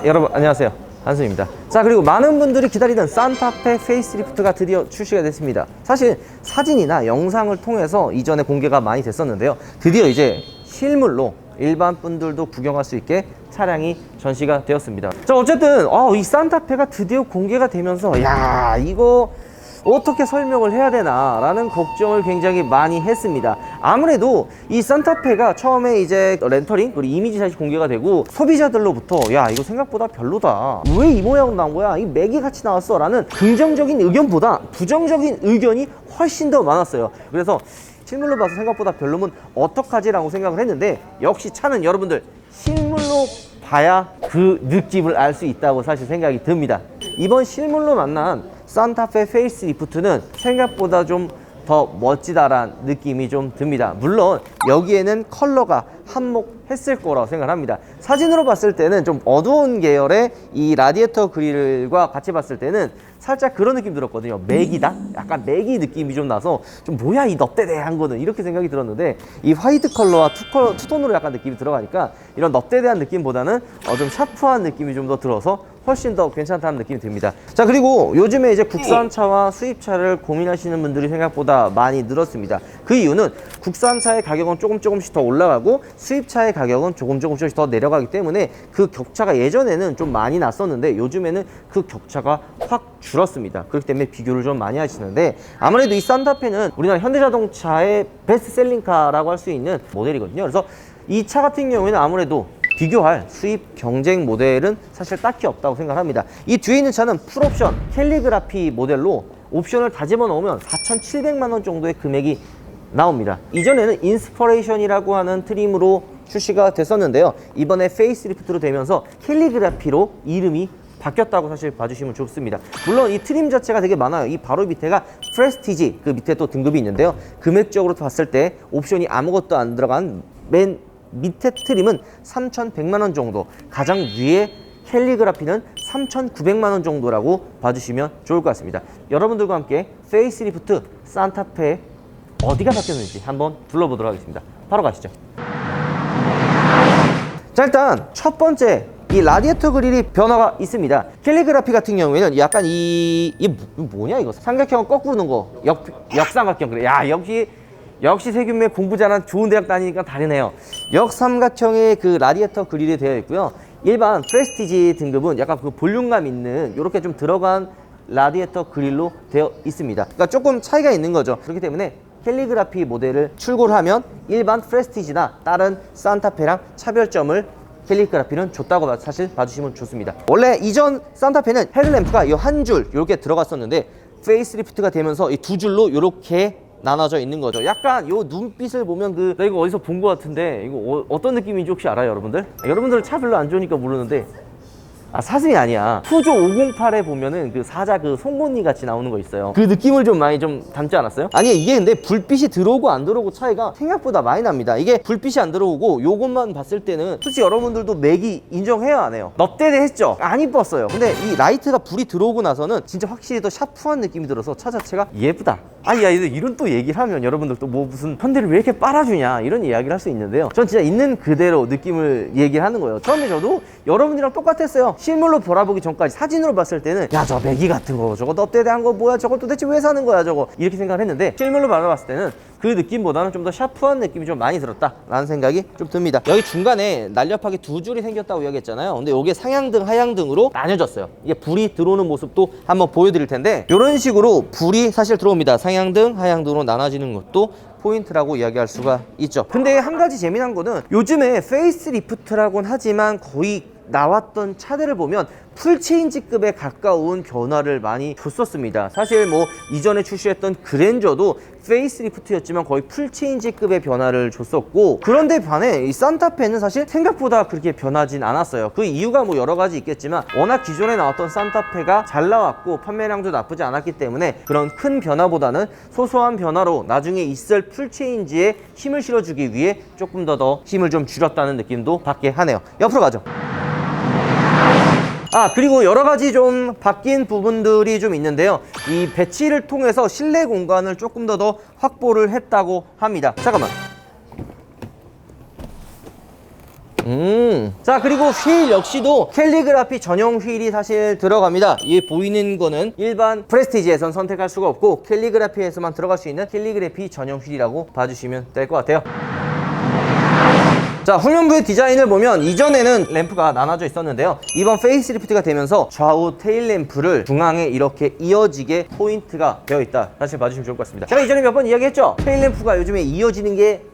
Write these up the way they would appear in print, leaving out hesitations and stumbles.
여러분 안녕하세요, 한승입니다. 자, 그리고 많은 분들이 기다리던 산타페 페이스리프트가 드디어 출시가 됐습니다. 사실 사진이나 영상을 통해서 이전에 공개가 많이 됐었는데요, 드디어 이제 실물로 일반 분들도 구경할 수 있게 차량이 전시가 되었습니다. 자, 어쨌든 이 산타페가 드디어 공개가 되면서 야, 이거 어떻게 설명을 해야 되나 라는 걱정을 굉장히 많이 했습니다. 아무래도 이 산타페가 처음에 이제 렌터링 그리고 이미지샷이 공개가 되고 소비자들로부터 야, 이거 생각보다 별로다, 왜 이 모양으로 나온 거야, 이 맥이 같이 나왔어 라는 긍정적인 의견보다 부정적인 의견이 훨씬 더 많았어요. 그래서 실물로 봐서 생각보다 별로면 어떡하지 라고 생각을 했는데, 역시 차는 여러분들 실물로 봐야 그 느낌을 알 수 있다고 사실 생각이 듭니다. 이번 실물로 만난 산타페 페이스리프트는 생각보다 좀 더 멋지다란 느낌이 좀 듭니다. 물론 여기에는 컬러가 한몫했을 거라고 생각합니다. 사진으로 봤을 때는 좀 어두운 계열의 이 라디에이터 그릴과 같이 봤을 때는 살짝 그런 느낌 들었거든요. 맥이다? 약간 맥이 느낌이 좀 나서 좀 뭐야 이 넙대대한 거는, 이렇게 생각이 들었는데, 이 화이트 컬러와 투톤으로 약간 느낌이 들어가니까 이런 넙대대한 느낌보다는 좀 샤프한 느낌이 좀 더 들어서 훨씬 더 괜찮다는 느낌이 듭니다. 자, 그리고 요즘에 이제 국산차와 수입차를 고민하시는 분들이 생각보다 많이 늘었습니다. 그 이유는 국산차의 가격은 조금씩 더 올라가고 수입차의 가격은 조금씩 더 내려가기 때문에 그 격차가 예전에는 좀 많이 났었는데 요즘에는 그 격차가 확 줄었습니다. 그렇기 때문에 비교를 좀 많이 하시는데, 아무래도 이 산타페는 우리나라 현대자동차의 베스트셀링카라고 할 수 있는 모델이거든요. 그래서 이 차 같은 경우에는 아무래도 비교할 수입 경쟁 모델은 사실 딱히 없다고 생각합니다. 이 뒤에 있는 차는 풀옵션 캘리그라피 모델로 옵션을 다 집어넣으면 4,700만 원 정도의 금액이 나옵니다. 이전에는 인스퍼레이션이라고 하는 트림으로 출시가 됐었는데요, 이번에 페이스리프트로 되면서 캘리그라피로 이름이 바뀌었다고 사실 봐주시면 좋습니다. 물론 이 트림 자체가 되게 많아요. 이 바로 밑에가 프레스티지, 그 밑에 또 등급이 있는데요, 금액적으로 봤을 때 옵션이 아무것도 안 들어간 맨 밑에 트림은 3,100만 원 정도, 가장 위에 캘리그라피는 3,900만 원 정도라고 봐주시면 좋을 것 같습니다. 여러분들과 함께 페이스리프트 산타페 어디가 바뀌었는지 한번 둘러보도록 하겠습니다. 바로 가시죠. 자, 일단 첫 번째, 이 라디에이터 그릴이 변화가 있습니다. 캘리그라피 같은 경우에는 약간 이게 뭐냐 이거, 삼각형 거꾸로 넣은 거, 역삼각형. 그래, 야, 역시 세균매 공부 잘한 좋은 대학 다니니까 다르네요. 역삼각형의 그 라디에이터 그릴이 되어 있고요, 일반 프레스티지 등급은 약간 그 볼륨감 있는 이렇게 좀 들어간 라디에이터 그릴로 되어 있습니다. 그러니까 조금 차이가 있는 거죠. 그렇기 때문에 캘리그라피 모델을 출고를 하면 일반 프레스티지나 다른 산타페랑 차별점을 캘리그라피는 줬다고 사실 봐주시면 좋습니다. 원래 이전 산타페는 헤드램프가 이 한 줄 이렇게 들어갔었는데 페이스리프트가 되면서 이 두 줄로 이렇게 나눠져 있는 거죠. 약간 요 눈빛을 보면 나 이거 어디서 본 것 같은데 이거 어떤 느낌인지 혹시 알아요, 여러분들? 여러분들은 차 별로 안 좋으니까 모르는데, 사슴이 아니야. 푸조 508에 보면은 그 사자 그 송곳니 같이 나오는 거 있어요. 그 느낌을 좀 많이 좀 담지 않았어요? 아니, 이게 근데 불빛이 들어오고 안 들어오고 차이가 생각보다 많이 납니다. 이게 불빛이 안 들어오고 요것만 봤을 때는 솔직히 여러분들도 맥이 인정해요, 안 해요? 넙대대 했죠? 안 이뻤어요. 근데 이 라이트가 불이 들어오고 나서는 진짜 확실히 더 샤프한 느낌이 들어서 차 자체가 예쁘다. 아니, 야, 이런 또 얘기를 하면 여러분들 또 뭐 무슨 현대를 왜 이렇게 빨아주냐 이런 이야기를 할 수 있는데요, 전 진짜 있는 그대로 느낌을 얘기를 하는 거예요. 처음에 저도 여러분이랑 똑같았어요. 실물로 돌아보기 전까지 사진으로 봤을 때는 야, 저 매기 같은 거, 저거 넙대대한 거 뭐야, 저걸 도대체 왜 사는 거야 저거, 이렇게 생각을 했는데 실물로 받아봤을 때는 그 느낌보다는 좀 더 샤프한 느낌이 좀 많이 들었다 라는 생각이 좀 듭니다. 여기 중간에 날렵하게 두 줄이 생겼다고 이야기했잖아요. 근데 이게 상향등 하향등으로 나뉘어졌어요. 이게 불이 들어오는 모습도 한번 보여드릴 텐데, 이런 식으로 불이 사실 들어옵니다. 상향등 하향등으로 나눠지는 것도 포인트라고 이야기할 수가 있죠. 근데 한 가지 재미난 거는 요즘에 페이스리프트라고는 하지만 거의 나왔던 차들을 보면 풀체인지급에 가까운 변화를 많이 줬었습니다. 사실 뭐 이전에 출시했던 그랜저도 페이스리프트였지만 거의 풀체인지급의 변화를 줬었고, 그런데 반해 이 산타페는 사실 생각보다 그렇게 변하진 않았어요. 그 이유가 뭐 여러 가지 있겠지만 워낙 기존에 나왔던 산타페가 잘 나왔고 판매량도 나쁘지 않았기 때문에 그런 큰 변화보다는 소소한 변화로 나중에 있을 풀체인지에 힘을 실어주기 위해 조금 더 힘을 좀 줄였다는 느낌도 받게 하네요. 옆으로 가죠. 그리고 여러 가지 좀 바뀐 부분들이 좀 있는데요, 이 배치를 통해서 실내 공간을 조금 더 확보를 했다고 합니다. 잠깐만. 자, 그리고 휠 역시도 캘리그라피 전용 휠이 사실 들어갑니다. 이 보이는 거는 일반 프레스티지에선 선택할 수가 없고 캘리그라피에서만 들어갈 수 있는 캘리그라피 전용 휠이라고 봐주시면 될 것 같아요. 자, 후면부의 디자인을 보면 이전에는 램프가 나눠져 있었는데요. 이번 페이스리프트가 되면서 좌우 테일 램프를 중앙에 이렇게 이어지게 포인트가 되어 있다. 사실 봐주시면 좋을 것 같습니다. 제가 이전에 몇 번 이야기했죠? 테일 램프가 요즘에 이어지는 게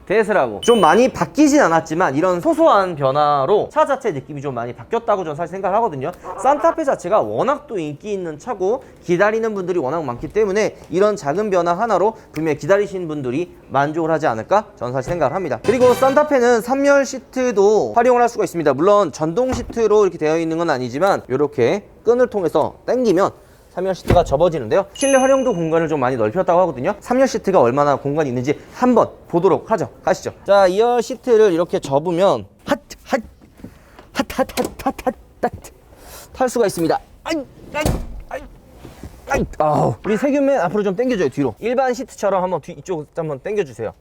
대세라고. 좀 많이 바뀌진 않았지만 이런 소소한 변화로 차 자체 느낌이 좀 많이 바뀌었다고 저는 사실 생각을 하거든요. 산타페 자체가 워낙 또 인기 있는 차고 기다리는 분들이 워낙 많기 때문에 이런 작은 변화 하나로 분명히 기다리시는 분들이 만족을 하지 않을까 저는 사실 생각을 합니다. 그리고 산타페는 3열 시트도 활용을 할 수가 있습니다. 물론 전동 시트로 이렇게 되어 있는 건 아니지만 이렇게 끈을 통해서 당기면 3열 시트가 접어지는데요. 실내 활용도 공간을 좀 많이 넓혔다고 하거든요. 3열 시트가 얼마나 공간이 있는지 한번 보도록 하죠. 가시죠. 자, 2열 시트를 이렇게 접으면 탈 수가 있습니다. 우리 세균맨 앞으로 좀 당겨줘요. 뒤로. 일반 시트처럼 한번 이쪽 한번 당겨주세요.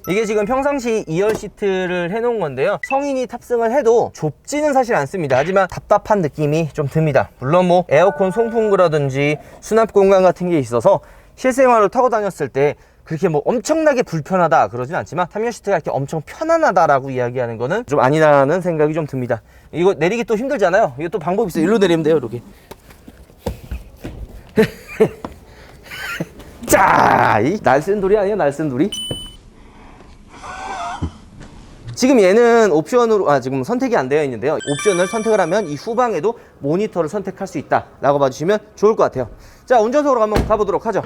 이게 지금 평상시 2열 시트를 해놓은 건데요. 성인이 탑승을 해도 좁지는 사실 않습니다. 하지만 답답한 느낌이 좀 듭니다. 물론 뭐 에어컨 송풍구라든지 수납 공간 같은 게 있어서 실생활을 타고 다녔을 때 그렇게 뭐 엄청나게 불편하다 그러진 않지만 3열 시트가 이렇게 엄청 편안하다라고 이야기하는 거는 좀 아니라는 생각이 좀 듭니다. 이거 내리기 또 힘들잖아요. 이거 또 방법이 있어요. 일로 내리면 돼요. 이렇게. 자, 이 날쌘돌이 아니에요? 날쌘돌이? 지금 얘는 옵션으로 지금 선택이 안 되어 있는데요. 옵션을 선택을 하면 이 후방에도 모니터를 선택할 수 있다 라고 봐주시면 좋을 것 같아요. 자, 운전석으로 한번 가보도록 하죠.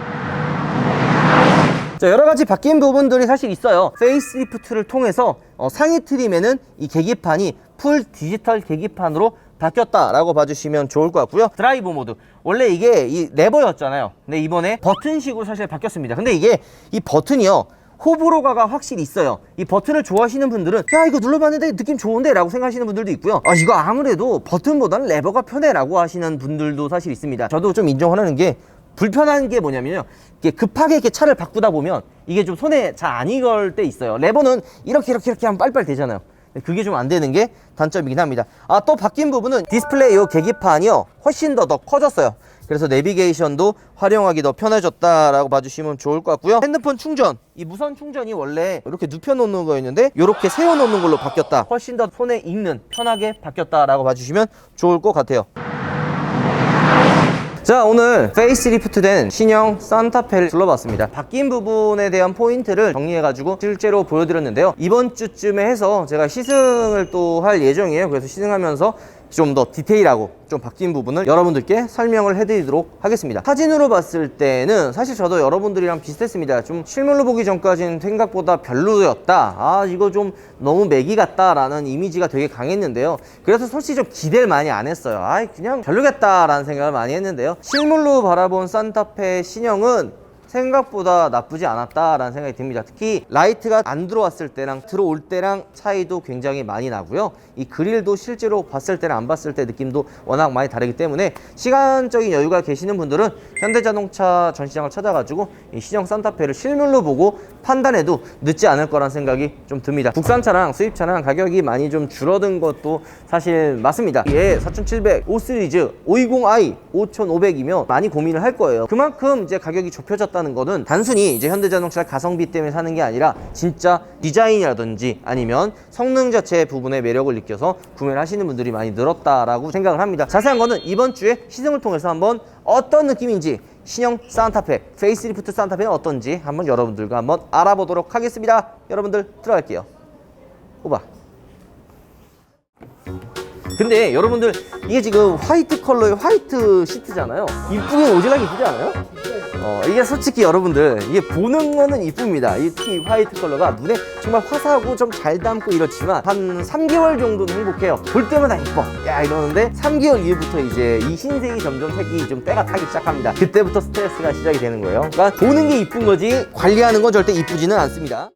자, 여러가지 바뀐 부분들이 사실 있어요. 페이스리프트를 통해서 상위 트림에는 이 계기판이 풀 디지털 계기판으로 바뀌었다라고 봐주시면 좋을 것 같고요. 드라이브 모드, 원래 이게 이 레버였잖아요. 근데 이번에 버튼식으로 사실 바뀌었습니다. 근데 이게 이 버튼이요, 호불호가 확실히 있어요. 이 버튼을 좋아하시는 분들은 야, 이거 눌러봤는데 느낌 좋은데 라고 생각하시는 분들도 있고요. 이거 아무래도 버튼보다는 레버가 편해 라고 하시는 분들도 사실 있습니다. 저도 좀 인정하는 게, 불편한 게 뭐냐면요, 이게 급하게 이렇게 차를 바꾸다 보면 이게 좀 손에 잘 안 익을 때 있어요. 레버는 이렇게 하면 빨리빨리 되잖아요. 그게 좀 안 되는 게 단점이긴 합니다. 또 바뀐 부분은 디스플레이 요 계기판이요, 훨씬 더 커졌어요. 그래서 내비게이션도 활용하기 더 편해졌다라고 봐주시면 좋을 것 같고요. 핸드폰 충전, 이 무선 충전이 원래 이렇게 눕혀놓는 거였는데 이렇게 세워놓는 걸로 바뀌었다. 훨씬 더 손에 익는, 편하게 바뀌었다라고 봐주시면 좋을 것 같아요. 자, 오늘 페이스리프트 된 신형 산타페를 둘러봤습니다. 바뀐 부분에 대한 포인트를 정리해가지고 실제로 보여드렸는데요. 이번 주쯤에 해서 제가 시승을 또 할 예정이에요. 그래서 시승하면서 좀 더 디테일하고 좀 바뀐 부분을 여러분들께 설명을 해드리도록 하겠습니다. 사진으로 봤을 때는 사실 저도 여러분들이랑 비슷했습니다. 좀 실물로 보기 전까지는 생각보다 별로였다, 이거 좀 너무 매기 같다 라는 이미지가 되게 강했는데요. 그래서 솔직히 좀 기대를 많이 안 했어요. 그냥 별로겠다 라는 생각을 많이 했는데요. 실물로 바라본 산타페 신형은 생각보다 나쁘지 않았다라는 생각이 듭니다. 특히 라이트가 안 들어왔을 때랑 들어올 때랑 차이도 굉장히 많이 나고요. 이 그릴도 실제로 봤을 때랑 안 봤을 때 느낌도 워낙 많이 다르기 때문에 시간적인 여유가 계시는 분들은 현대자동차 전시장을 찾아가지고 이 신형 산타페를 실물로 보고 판단해도 늦지 않을 거란 생각이 좀 듭니다. 국산차랑 수입차랑 가격이 많이 좀 줄어든 것도 사실 맞습니다. 얘 4700, 5 시리즈, 520i, 5500이면 많이 고민을 할 거예요. 그만큼 이제 가격이 좁혀졌다는 거는 단순히 이제 현대자동차 가성비 때문에 사는 게 아니라 진짜 디자인이라든지 아니면 성능 자체 부분의 매력을 느껴서 구매를 하시는 분들이 많이 늘었다라고 생각을 합니다. 자세한 거는 이번 주에 시승을 통해서 한번 어떤 느낌인지, 신형 산타페, 페이스리프트 산타페는 어떤지 한번 여러분들과 한번 알아보도록 하겠습니다. 여러분들 들어갈게요. 호바. 근데 여러분들 이게 지금 화이트 컬러의 화이트 시트잖아요. 이쁘긴 오질하게 이쁘지 않아요? 이게 솔직히 여러분들 이게 보는 거는 이쁩니다. 이 특히 화이트 컬러가 눈에 정말 화사하고 좀 잘 담고 이렇지만 한 3개월 정도는 행복해요. 볼 때마다 이뻐 야 이러는데 3개월 이후부터 이제 이 흰색이 점점 색이 좀 때가 타기 시작합니다. 그때부터 스트레스가 시작이 되는 거예요. 그러니까 보는 게 이쁜 거지 관리하는 건 절대 이쁘지는 않습니다.